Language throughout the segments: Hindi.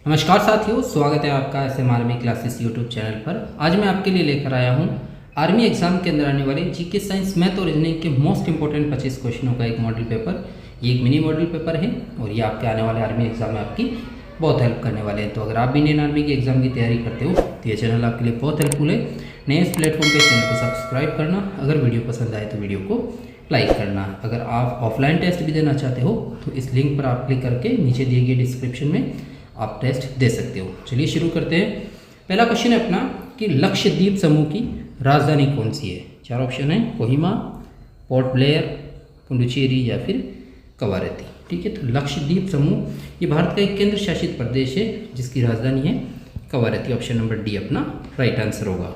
नमस्कार साथियों, स्वागत है आपका SM army classes YouTube channel पर। आज मैं आपके लिए लेकर आया हूं आर्मी एग्जाम के अंदर आने वाले जीके साइंस मैथ और रीजनिंग के मोस्ट इंपॉर्टेंट 25 क्वेश्चनों का एक मॉडल पेपर। ये एक मिनी मॉडल पेपर है और ये आपके आने वाले आर्मी एग्जाम में आपकी बहुत हेल्प करने वाले हैं। तो अगर आप भी इंडियन आर्मी के एग्जाम की तैयारी करते हो तो ये चैनल आपके लिए बहुत हेल्पफुल है। नए इस प्लेटफॉर्म पर चैनल को सब्सक्राइब करना, अगर वीडियो पसंद आए तो वीडियो को लाइक करना। अगर आप ऑफलाइन टेस्ट भी देना चाहते हो तो इस लिंक पर आप क्लिक करके नीचे दिए गए डिस्क्रिप्शन में आप टेस्ट दे सकते हो। चलिए शुरू करते हैं। पहला क्वेश्चन है अपना कि लक्षद्वीप समूह की राजधानी कौन सी है। चार ऑप्शन है, कोहिमा, पोर्ट ब्लेयर, पुडुचेरी या फिर कवारत्ती। ठीक है, तो लक्षद्वीप समूह ये भारत का एक केंद्र शासित प्रदेश है जिसकी राजधानी है कवारत्ती। ऑप्शन नंबर डी अपना राइट आंसर होगा।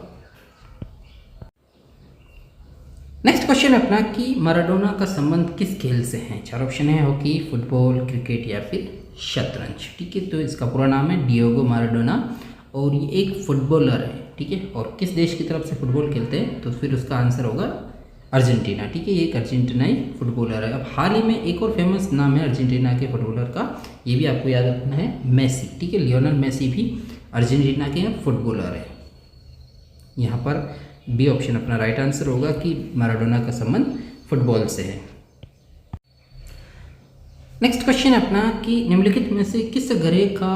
नेक्स्ट क्वेश्चन है अपना कि मैराडोना का संबंध किस खेल से है। चार ऑप्शन है, हॉकी, फुटबॉल, क्रिकेट या फिर शतरंज। ठीक है, तो इसका पूरा नाम है डिएगो मैराडोना और ये एक फुटबॉलर है। ठीक है, और किस देश की तरफ से फुटबॉल खेलते हैं तो फिर उसका आंसर होगा अर्जेंटीना। ठीक है, ये एक अर्जेंटीनाई फुटबॉलर है। अब हाल ही में एक और फेमस नाम है अर्जेंटीना के फुटबॉलर का, ये भी आपको याद रखना है, मेसी। ठीक है, लियोनेल मेसी भी अर्जेंटीना के फुटबॉलर है। यहाँ पर बी ऑप्शन अपना राइट आंसर होगा कि मैराडोना का संबंध फुटबॉल से है। नेक्स्ट क्वेश्चन है अपना कि निम्नलिखित में से किस ग्रह का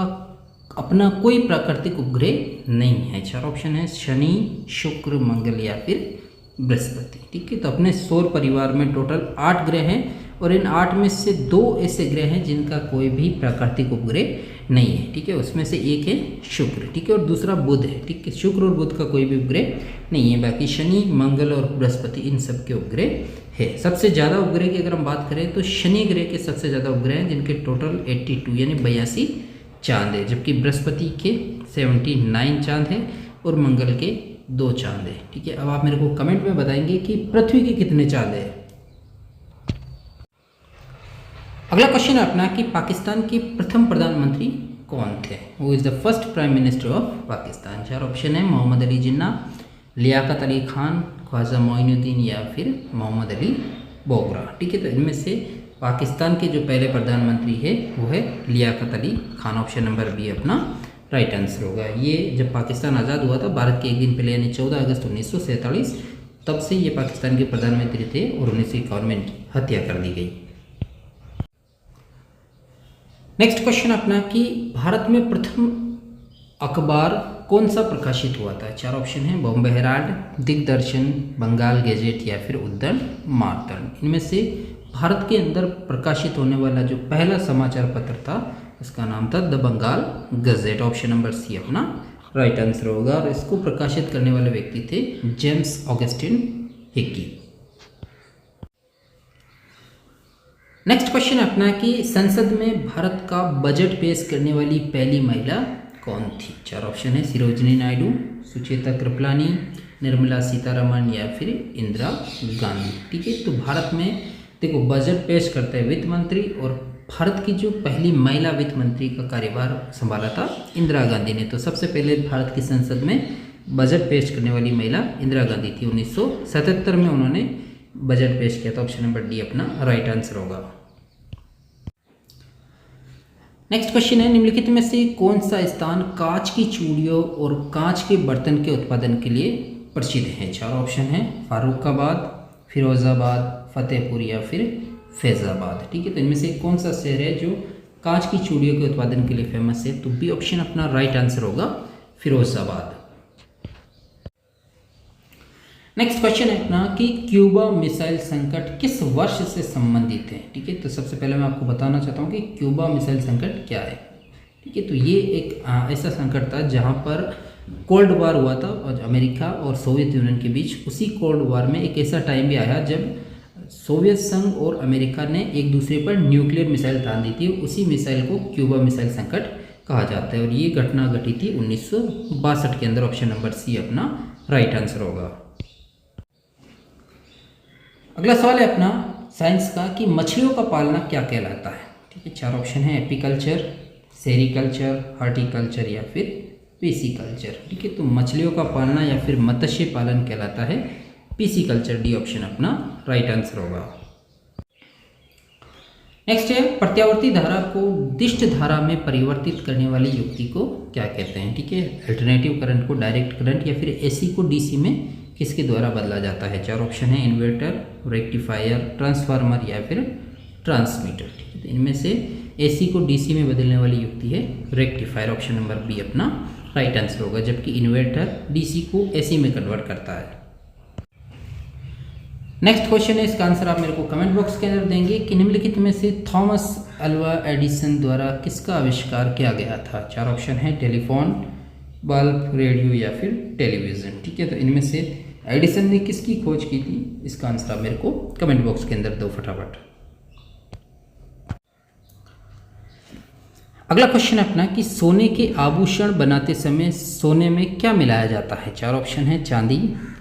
अपना कोई प्राकृतिक उपग्रह नहीं है। चार ऑप्शन है, शनि, शुक्र, मंगल या फिर बृहस्पति। ठीक है, तो अपने सौर परिवार में टोटल 8 ग्रह हैं और इन 8 में से 2 ऐसे ग्रह हैं जिनका कोई भी प्राकृतिक उपग्रह नहीं है। ठीक है, उसमें से एक है शुक्र। ठीक है, और दूसरा बुध है। ठीक है, शुक्र और बुध का कोई भी उपग्रह नहीं है। बाकी शनि, मंगल और बृहस्पति इन सब के उपग्रह है। सबसे ज़्यादा उपग्रह की अगर हम बात करें तो शनि ग्रह के सबसे ज़्यादा उपग्रह हैं जिनके टोटल 82 यानी 82 चांद है, जबकि बृहस्पति के 79 चांद है और मंगल के 2 चांद है। ठीक है, अब आप मेरे को कमेंट में बताएंगे कि पृथ्वी के कितने चांद है। अगला क्वेश्चन है अपना कि पाकिस्तान के प्रथम प्रधानमंत्री कौन थे। वो is the first prime minister of Pakistan. चार ऑप्शन है, मोहम्मद अली जिन्ना, लियाकत अली खान, ख्वाजा मोइनुद्दीन या फिर मोहम्मद अली बोगरा। ठीक है, तो इनमें से पाकिस्तान के जो पहले प्रधानमंत्री है वो है Liaquat Ali Khan. Option number B अपना राइट आंसर होगा। ये जब पाकिस्तान आज़ाद हुआ था भारत के एक दिन पहले यानी 14 अगस्त 1947, तब से ये पाकिस्तान के प्रधानमंत्री थे और 1951 में इनकी हत्या कर दी गई। नेक्स्ट क्वेश्चन अपना कि भारत में प्रथम अखबार कौन सा प्रकाशित हुआ था। चार ऑप्शन है, बॉम्बे हेराल्ड, दिग्दर्शन, बंगाल गैजेट या फिर उद्दंड मार्तंड। इनमें से भारत के अंदर प्रकाशित होने वाला जो पहला समाचार पत्र था उसका नाम था the Bengal gazette. Option number C अपना राइट आंसर होगा और इसको प्रकाशित करने वाले व्यक्ति थे James Augustine Hicky. Next question अपना कि संसद में भारत का बजट पेश करने वाली पहली महिला कौन थी। चार ऑप्शन है, सरोजिनी नायडू, सुचेता कृपलानी, निर्मला सीतारमण या फिर इंदिरा गांधी। ठीक है, तो भारत में देखो बजट पेश करते हैं वित्त मंत्री और भारत की जो पहली महिला वित्त मंत्री का कार्यभार संभाला था इंदिरा गांधी ने। तो सबसे पहले भारत की संसद में बजट पेश करने वाली महिला इंदिरा गांधी थी। 1977 में उन्होंने बजट पेश किया था। ऑप्शन नंबर डी अपना राइट आंसर होगा। नेक्स्ट क्वेश्चन है, निम्नलिखित में से कौन सा स्थान कांच की चूड़ियों और कांच के बर्तन के उत्पादन के लिए प्रसिद्ध है। चार ऑप्शन है, फारुखाबाद, फिरोजाबाद, फतेहपुर या फिर फैजाबाद। ठीक है, तो इनमें से कौन सा शहर है जो कांच की चूड़ियों के उत्पादन के लिए फेमस है। तो बी ऑप्शन अपना राइट आंसर होगा, फिरोजाबाद। नेक्स्ट क्वेश्चन है अपना कि क्यूबा मिसाइल संकट किस वर्ष से संबंधित है। ठीक है, तो सबसे पहले मैं आपको बताना चाहता हूँ कि क्यूबा मिसाइल संकट क्या है। ठीक है, तो ये एक ऐसा संकट था जहाँ पर कोल्ड वार हुआ था और अमेरिका और सोवियत यूनियन के बीच। उसी कोल्ड वार में एक ऐसा टाइम भी आया जब सोवियत संघ और अमेरिका ने एक दूसरे पर न्यूक्लियर मिसाइल तान दी थी। उसी मिसाइल को क्यूबा मिसाइल संकट कहा जाता है और ये घटना घटी थी 1962 के अंदर। ऑप्शन नंबर सी अपना राइट आंसर होगा। अगला सवाल है अपना साइंस का कि मछलियों का पालना क्या कहलाता है। ठीक है, चार ऑप्शन है, एपीकल्चर, सेरीकल्चर, हॉर्टिकल्चर या फिर पीसीकल्चर। ठीक है, तो मछलियों का पालना या फिर मत्स्य पालन कहलाता है पीसीकल्चर। डी ऑप्शन अपना राइट आंसर होगा। नेक्स्ट है प्रत्यावर्ती धारा को दिष्ट धारा में परिवर्तित करने वाली युक्ति को क्या कहते हैं। ठीक है, अल्टरनेटिव करंट को डायरेक्ट करंट या फिर एसी को डीसी में किसके द्वारा बदला जाता है। चार ऑप्शन है, इन्वर्टर, रेक्टिफायर, ट्रांसफार्मर या फिर ट्रांसमीटर। ठीक है, तो इनमें से एसी को डीसी में बदलने वाली युक्ति है रेक्टिफायर। ऑप्शन नंबर बी अपना राइट आंसर होगा, जबकि इन्वर्टर डीसी को एसी में कन्वर्ट करता है। नेक्स्ट क्वेश्चन है, इसका आंसर आप मेरे को कमेंट बॉक्स के अंदर देंगे कि निम्नलिखित में से थॉमस अल्वा एडिसन द्वारा किसका आविष्कार किया गया था। चार ऑप्शन है, टेलीफोन, बल्ब, रेडियो या फिर टेलीविज़न। ठीक है, तो इनमें से एडिसन ने किसकी खोज की थी, इसका आंसर आप मेरे को कमेंट बॉक्स के अंदर दो फटाफट। अगला क्वेश्चन है अपना कि सोने के आभूषण बनाते समय सोने में क्या मिलाया जाता है। चार ऑप्शन है, चांदी,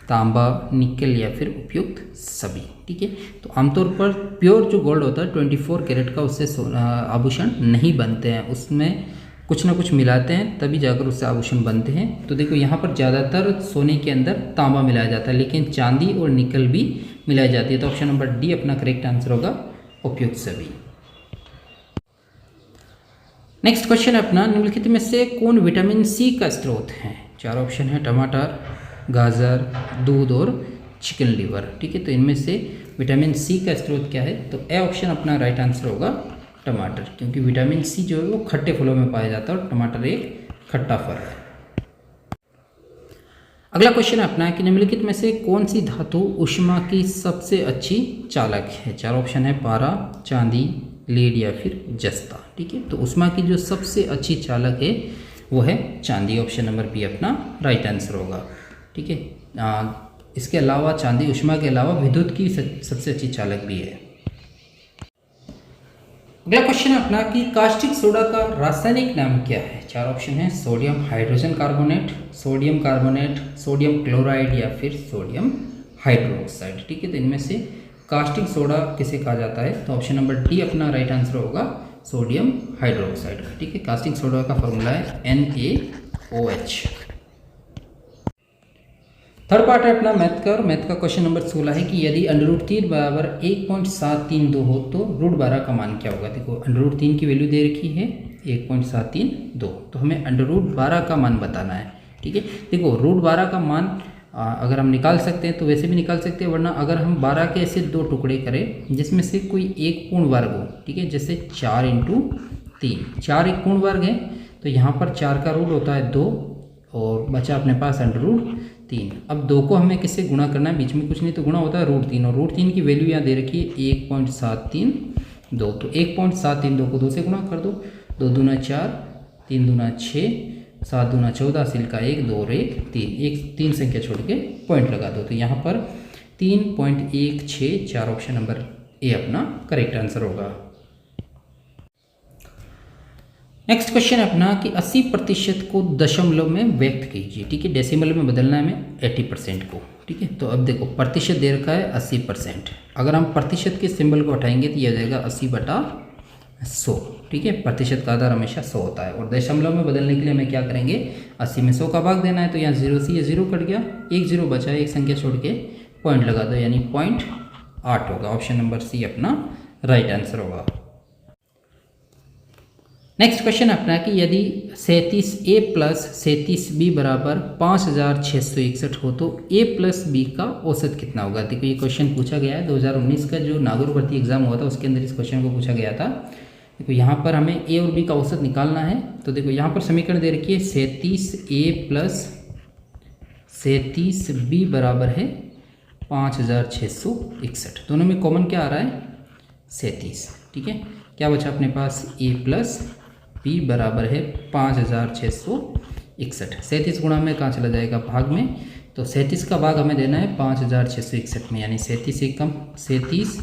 तांबा, निकल या फिर उपयुक्त सभी। ठीक है, तो आमतौर पर प्योर जो गोल्ड होता है 24 कैरेट का, उससे आभूषण नहीं बनते हैं, उसमें कुछ ना कुछ मिलाते हैं तभी जाकर उससे आभूषण बनते हैं। तो देखो यहाँ पर ज़्यादातर सोने के अंदर तांबा मिलाया जाता है, लेकिन चांदी और निकल भी मिलाई जाती है। तो ऑप्शन नंबर डी अपना करेक्ट आंसर होगा, उपयुक्त सभी। नेक्स्ट क्वेश्चन है अपना, निम्नलिखित में से कौन विटामिन सी का स्रोत है। चार ऑप्शन है, टमाटर, गाजर, दूध और चिकन लीवर। ठीक है, तो इनमें से विटामिन सी का स्रोत क्या है, तो ए ऑप्शन अपना राइट आंसर होगा, टमाटर, क्योंकि विटामिन सी जो है वो खट्टे फलों में पाया जाता है और टमाटर एक खट्टा फल है। अगला क्वेश्चन है अपना कि निम्नलिखित में से कौन सी धातु ऊष्मा की सबसे अच्छी चालक है। चार ऑप्शन है, पारा, चांदी, लीड या फिर जस्ता। ठीक है, तो ऊष्मा की जो सबसे अच्छी चालक है वो है चांदी। ऑप्शन नंबर बी अपना राइट आंसर होगा। ठीक है, इसके अलावा चांदी ऊष्मा के अलावा विद्युत की सबसे अच्छी चालक भी है। अगला क्वेश्चन है अपना कि कास्टिक सोडा का रासायनिक नाम क्या है। चार ऑप्शन है, sodium hydrogen carbonate, sodium carbonate, sodium chloride या फिर सोडियम हाइड्रोक्साइड। ठीक है, तो इनमें से कास्टिक सोडा किसे कहा जाता है, तो ऑप्शन नंबर डी अपना राइट आंसर होगा, सोडियम हाइड्रोक्साइड का। ठीक है, कास्टिक सोडा का फॉर्मूला है NaOH। थर्ड पार्ट है अपना मैथ का, और मैथ का क्वेश्चन नंबर 16 है कि यदि √3 बराबर 1.732 हो तो √12 का मान क्या होगा। देखो √3 की वैल्यू दे रखी है 1.732, तो हमें √12 का मान बताना है। ठीक है, देखो √12 का मान अगर हम निकाल सकते हैं तो वैसे भी निकाल सकते हैं, वरना अगर हम 12 के ऐसे दो टुकड़े करें जिसमें से कोई एक पूर्ण वर्ग हो। ठीक है, जैसे 4 × 3, 4 एक पूर्ण वर्ग है, तो यहाँ पर 4 का रूट होता है 2 और बचा अपने पास √3। अब 2 को हमें किससे गुणा करना है, बीच में कुछ नहीं तो गुणा होता है √3, और √3 की वैल्यू यहाँ दे रखी है 1.732, तो 1.732 को 2 से गुणा कर दो, 2 दूना 4, 3 दूना 6, 7 दूना 14, सिल का 1, 2 और 1 3, 3 संख्या छोड़ के पॉइंट लगा दो, तो यहाँ पर 3.164 ऑप्शन नंबर ए अपना करेक्ट आंसर होगा। नेक्स्ट क्वेश्चन है अपना कि 80% को दशमलव में व्यक्त कीजिए। ठीक है, डेसिमल में बदलना है हमें 80% को। ठीक है, तो अब देखो प्रतिशत दे रखा है 80%, अगर हम प्रतिशत के सिंबल को हटाएंगे तो यह हो जाएगा 80/100। ठीक है, प्रतिशत का आधार हमेशा 100 होता है, और दशमलव में बदलने के लिए हमें क्या करेंगे, 80 में 100 का भाग देना है, तो यहाँ 0 से ये 0 कट गया, एक 0 बचा है, एक संख्या छोड़ के पॉइंट लगा दो, यानी 0.8 होगा। ऑप्शन नंबर सी अपना राइट आंसर होगा। नेक्स्ट क्वेश्चन अपना कि यदि 37A + 37B बराबर 5661 हो तो A + B का औसत कितना होगा। देखो ये क्वेश्चन पूछा गया है 2019 का जो नागौर भर्ती एग्जाम हुआ था उसके अंदर इस क्वेश्चन को पूछा गया था। देखो यहाँ पर हमें A और B का औसत निकालना है, तो देखो यहाँ पर समीकरण दे रखी है 37A + 37B बराबर है 5661, दोनों में कॉमन क्या आ रहा है 37। ठीक है, क्या बचा अपने पास A + B बराबर है 5661। 37 गुणा में कहाँ चला जाएगा, भाग में, तो 37 का भाग हमें देना है 5661 में, यानी 37 से कम 37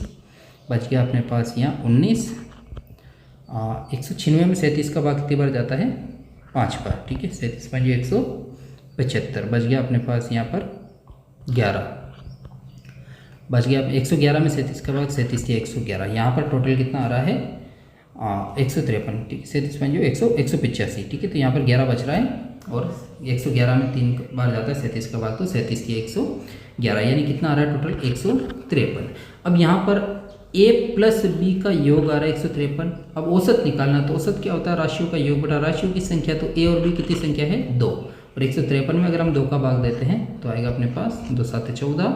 बच गया अपने पास यहाँ 19। 196 में 37 का भाग कितनी बार जाता है 5 बार। ठीक है, 37 5 175 बच गया अपने पास यहाँ पर 11 बच गया। 111 में 37 का भाग 37 के 111, यहाँ पर टोटल कितना आ रहा है 153। ठीक है, 37 5 185। ठीक है, तो यहाँ पर 11 बच रहा है, और 111 में 3 बार जाता है 37 का भाग, तो 37 के 111, यानी कितना आ रहा है टोटल 153। अब यहाँ पर ए प्लस बी का योग आ रहा है 153। अब औसत निकालना, तो औसत क्या होता है, राशियों का योग बटा राशियों की संख्या। तो ए और बी कितनी संख्या है, 2, और 153 में अगर हम 2 का भाग देते हैं तो आएगा अपने पास 2 7 14,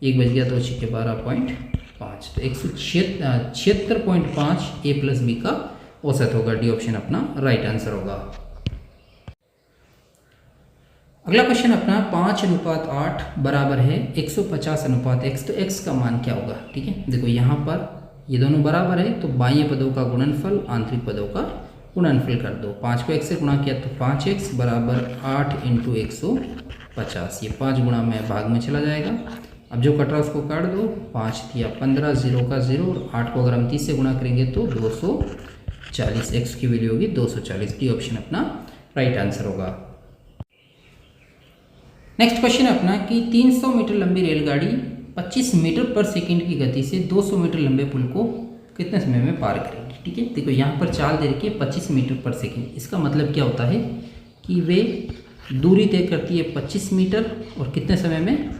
1 बच गया, 2 6 12.5, तो 176.5 ए प्लस बी का औसत होगा। डी ऑप्शन अपना राइट आंसर होगा। अगला क्वेश्चन अपना 5:8 बराबर है 150:x, तो x का मान क्या होगा। ठीक है, देखो यहाँ पर ये दोनों बराबर है, तो बाह्य पदों का गुणनफल आंतरिक पदों का गुणनफल कर दो। 5 को x से गुणा किया तो 5x बराबर 8 × 150, ये 5 गुणा में भाग में चला जाएगा। अब जो कट रहा है उसको काट दो, 5 दिया 15, 0 का 0, और 8 को अगर हम 30 से गुणा करेंगे तो 240, x की वैल्यू होगी 240। डी ऑप्शन अपना राइट आंसर होगा। नेक्स्ट क्वेश्चन अपना कि 300 मीटर लंबी रेलगाड़ी 25 मीटर पर सेकंड की गति से 200 मीटर लंबे पुल को कितने समय में पार करेगी। ठीक है, देखो यहाँ पर चाल दे रखी है 25 मीटर पर सेकंड। इसका मतलब क्या होता है कि वे दूरी तय करती है 25 मीटर और कितने समय में,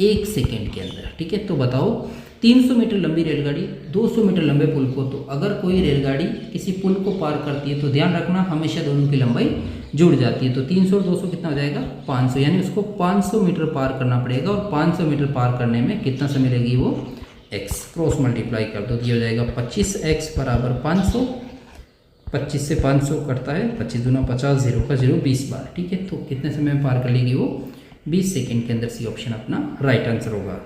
1 सेकंड के अंदर। ठीक है, तो बताओ 300 मीटर लंबी रेलगाड़ी 200 मीटर लंबे पुल को, तो अगर कोई रेलगाड़ी किसी पुल को पार करती है तो ध्यान रखना हमेशा दोनों की लंबाई जुड़ जाती है। तो 300 और 200 कितना हो जाएगा, 500, यानी उसको 500 मीटर पार करना पड़ेगा, और 500 मीटर पार करने में कितना समय लगेगी, वो x क्रॉस मल्टीप्लाई कर दो, ये हो जाएगा 25x बराबर 500। 25 से 500 कटता है, 25 दूना 50, 0 का 0, 20 बार। ठीक है, तो कितने समय में पार कर लेगी वो, 20 सेकेंड के अंदर। सी ऑप्शन अपना राइट आंसर होगा।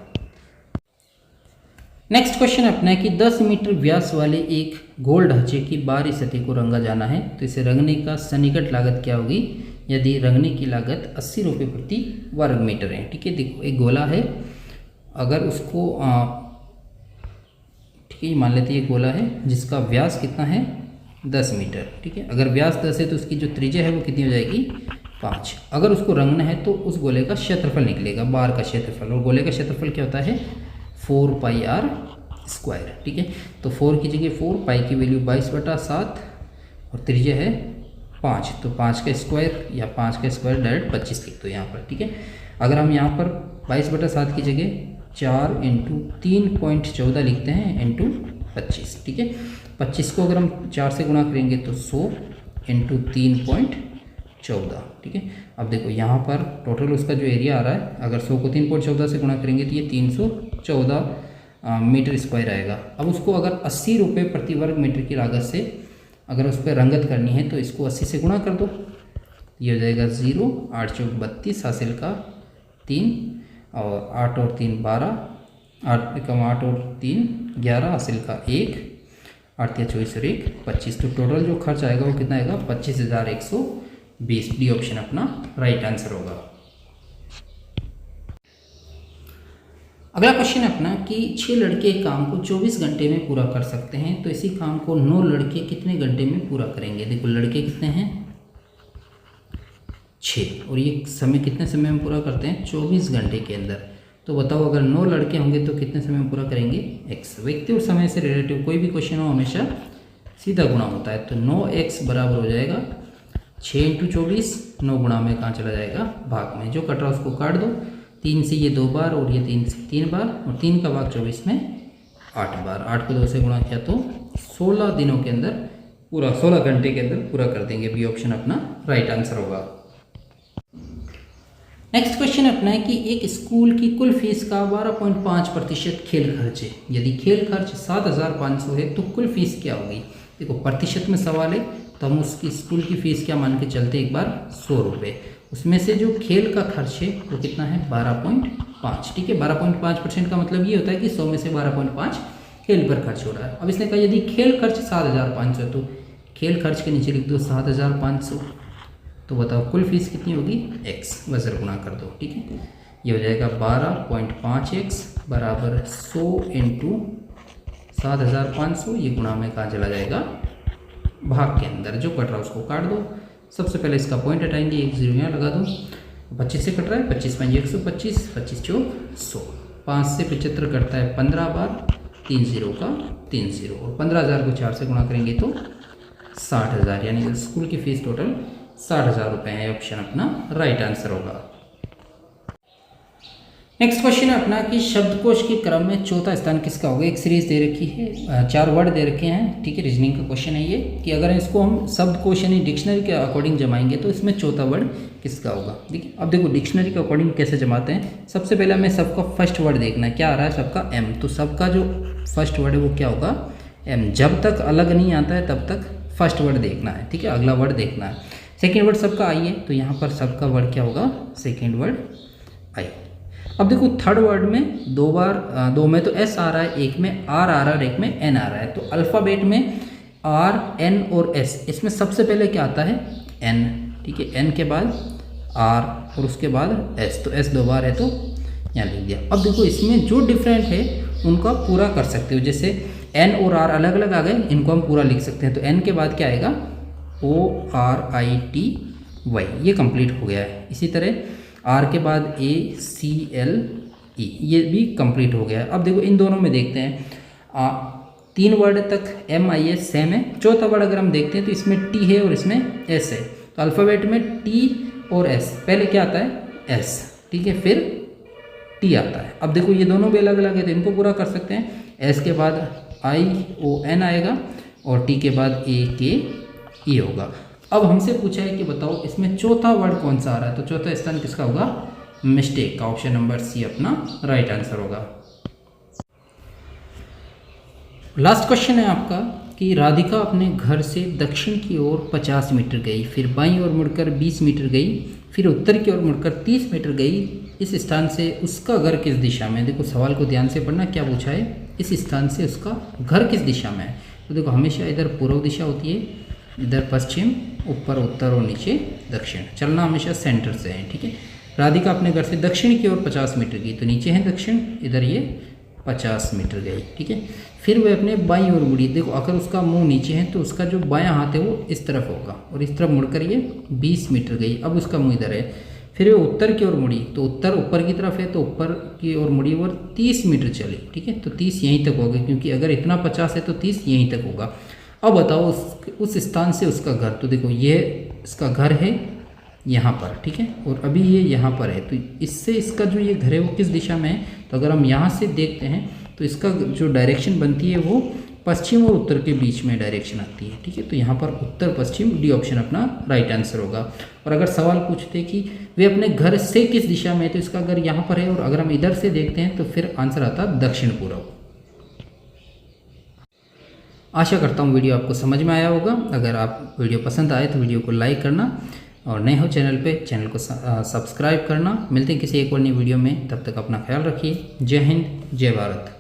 नेक्स्ट क्वेश्चन अपना है कि 10 मीटर व्यास वाले एक गोल ढांचे की बाहरी सतह को रंगा जाना है, तो इसे रंगने का सन्निकट लागत क्या होगी, यदि रंगने की लागत 80 रुपये प्रति वर्ग मीटर है। ठीक है, देखो एक गोला है, अगर उसको ठीक है मान लेते हैं ये गोला है जिसका व्यास कितना है, 10 मीटर। ठीक है, अगर व्यास 10 है तो उसकी जो त्रिज्या है वो कितनी हो जाएगी, 5। अगर उसको रंगना है तो उस गोले का क्षेत्रफल निकलेगा, बार का क्षेत्रफल, और गोले का क्षेत्रफल क्या होता है, 4πr²। ठीक है, तो 4 की जगह 4, पाई की वैल्यू 22/7 और त्रिज्या है 5, तो 5 का स्क्वायर या 5 का स्क्वायर डायरेक्ट 25 लिख दो यहाँ पर। ठीक है, अगर हम यहाँ पर 22/7 की जगह 4 × 3.14 लिखते हैं इंटू 25। ठीक है, 25 को अगर हम 4 से गुणा करेंगे तो 100 × 3.14। ठीक है, अब देखो यहाँ पर टोटल उसका जो एरिया आ रहा है, अगर 100 को 3.14 से गुणा करेंगे तो ये 314 मीटर स्क्वायर आएगा। अब उसको अगर 80 रुपये प्रति वर्ग मीटर की लागत से अगर उस पर रंगत करनी है तो इसको 80 से गुणा कर दो, ये हो जाएगा 0, 8 × 4 = 32, हासिल का 3, और 8 और 3 12, 8 और 3 11, हासिल का 1, 8 या 24 और 1 25। तो टोटल जो खर्च आएगा वो कितना आएगा, 25,120। डी ऑप्शन अपना राइट आंसर होगा। अगला क्वेश्चन अपना कि 6 लड़के एक काम को 24 घंटे में पूरा कर सकते हैं, तो इसी काम को 9 लड़के कितने घंटे में पूरा करेंगे। देखो लड़के कितने हैं, 6, और ये समय कितने समय में पूरा करते हैं, 24 घंटे के अंदर। तो बताओ अगर 9 लड़के होंगे तो कितने समय में पूरा करेंगे, x। व्यक्ति और समय से रिलेटिव कोई भी क्वेश्चन हो हमेशा सीधा गुणा होता है, तो 9x बराबर हो जाएगा 6 × 24, 9 गुणा में कहाँ चला जाएगा, भाग में, जो कट रहा उसको काट दो, 3 से ये 2 बार और ये 3 से 3 बार, और 3 का भाग 24 में 8 बार। 8 को 2 से गुणा किया तो 16 दिनों के अंदर पूरा, 16 घंटे के अंदर पूरा कर देंगे। बी ऑप्शन अपना राइट आंसर होगा। नेक्स्ट क्वेश्चन अपना है कि एक स्कूल की कुल फीस का 12.5% खेल खर्च है, यदि खेल खर्च 7,500 है तो कुल फीस क्या होगी। देखो प्रतिशत में सवाल है तो हम उसकी स्कूल की फ़ीस क्या मान के चलते एक बार, 100 रुपये। उसमें से जो खेल का खर्च है वो कितना है, 12.5। ठीक है, 12.5% का मतलब ये होता है कि 100 में से 12.5 खेल पर खर्च हो रहा है। अब इसने कहा यदि खेल खर्च 7,500 तो खेल खर्च के नीचे लिख दो 7,500, तो बताओ कुल फीस कितनी होगी, x, वजर गुणा कर दो। ठीक है, ये हो जाएगा 12.5x बराबर 100 × 7,500, ये गुणा में कहाँ चला जाएगा, भाग के अंदर, जो कट रहा है उसको काट दो। सबसे पहले इसका पॉइंट हटाएंगे, 1 0 यहाँ लगा दो, 25 से कट रहा है, 25 × 125, 25 × 100, 5 से 75 कटता है 15 बार, 3 0 का 3 0, और 15,000 को 4 से गुणा करेंगे तो 60,000, यानी स्कूल की फीस टोटल 60,000 रुपये है। ऑप्शन अपना राइट आंसर होगा। नेक्स्ट क्वेश्चन है अपना कि शब्दकोश के क्रम में चौथा स्थान किसका होगा। एक सीरीज दे रखी है, 4 वर्ड दे रखे हैं, ठीक है। रीजनिंग का क्वेश्चन है ये कि अगर इसको हम शब्दकोश यानी डिक्शनरी के अकॉर्डिंग जमाएंगे तो इसमें चौथा वर्ड किसका होगा। ठीक है, अब देखो डिक्शनरी के अकॉर्डिंग कैसे जमाते हैं। सबसे पहले हमें सबका फर्स्ट वर्ड देखना है, क्या आ रहा है सबका एम, तो सबका जो फर्स्ट वर्ड है वो क्या होगा एम। जब तक अलग नहीं आता है तब तक फर्स्ट वर्ड देखना है, ठीक है, अगला वर्ड देखना है। सेकेंड वर्ड सबका आई है तो यहाँ पर सबका वर्ड क्या होगा, सेकेंड वर्ड आई। अब देखो थर्ड वर्ड में दो में तो एस आ रहा है, एक में आर आ रहा है और एक में एन आ रहा है। तो अल्फ़ाबेट में आर एन और एस, इसमें सबसे पहले क्या आता है एन, ठीक है, एन के बाद आर और उसके बाद एस, तो एस 2 बार है तो यहाँ लिख दिया। अब देखो इसमें जो डिफरेंट है उनका पूरा कर सकते हो, जैसे एन और आर अलग अलग आ गए, इनको हम पूरा लिख सकते हैं। तो एन के बाद क्या आएगा ORITY, ये कंप्लीट हो गया है। इसी तरह आर के बाद ACLE, ये भी कंप्लीट हो गया है। अब देखो इन दोनों में देखते हैं, 3 वर्ड तक MIS सेम है। चौथा वर्ड अगर हम देखते हैं तो इसमें T है और इसमें S है। तो अल्फ़ाबेट में T और S, पहले क्या आता है S, ठीक है, फिर T आता है। अब देखो ये दोनों भी अलग अलग है तो इनको पूरा कर सकते हैं। S के बाद ION आएगा और T के बाद AKE होगा। अब हमसे पूछा है कि बताओ इसमें चौथा वर्ड कौन सा आ रहा है, तो चौथा स्थान किसका होगा, मिस्टेक का, ऑप्शन नंबर सी अपना राइट आंसर होगा। लास्ट क्वेश्चन है आपका कि राधिका अपने घर से दक्षिण की ओर 50 मीटर गई, फिर बाईं ओर मुड़कर 20 मीटर गई, फिर उत्तर की ओर मुड़कर 30 मीटर गई। इस स्थान से उसका घर किस दिशा में है। देखो सवाल को ध्यान से पढ़ना, क्या पूछा है, इस स्थान से उसका घर किस दिशा में है। तो देखो हमेशा इधर पूर्व दिशा होती है, इधर पश्चिम, ऊपर उत्तर और नीचे दक्षिण, चलना हमेशा सेंटर से है, ठीक है। राधिका अपने घर से दक्षिण की ओर 50 मीटर गई, तो नीचे है दक्षिण, इधर ये 50 मीटर गई, ठीक है। फिर वह अपने बाईं ओर मुड़ी, देखो अगर उसका मुंह नीचे है तो उसका जो बायां हाथ है वो इस तरफ होगा और इस तरफ मुड़कर ये 20 मीटर गई। अब उसका मुंह इधर है। फिर वह उत्तर की ओर मुड़ी, तो उत्तर ऊपर की तरफ है तो ऊपर की ओर मुड़ी और 30 मीटर चली, ठीक है। तो 30 यहीं तक होगा, क्योंकि अगर इतना 50 है तो 30 यहीं तक होगा। अब बताओ उस स्थान से उसका घर, तो देखो ये इसका घर है यहाँ पर, ठीक है, और अभी ये यहाँ पर है, तो इससे इसका जो ये घर है वो किस दिशा में है। तो अगर हम यहाँ से देखते हैं तो इसका जो डायरेक्शन बनती है वो पश्चिम और उत्तर के बीच में डायरेक्शन आती है, ठीक है। तो यहाँ पर उत्तर पश्चिम, डी ऑप्शन अपना राइट आंसर होगा। और अगर सवाल पूछते कि वे अपने घर से किस दिशा में है, तो इसका घर यहाँ पर है, और अगर हम इधर से देखते हैं तो फिर आंसर आता दक्षिण पूर्व। आशा करता हूँ वीडियो आपको समझ में आया होगा। अगर आप वीडियो पसंद आए तो वीडियो को लाइक करना, और नए हो चैनल पे चैनल को सब्सक्राइब करना। मिलते हैं किसी एक और नई वीडियो में, तब तक अपना ख्याल रखिए। जय हिंद, जय भारत।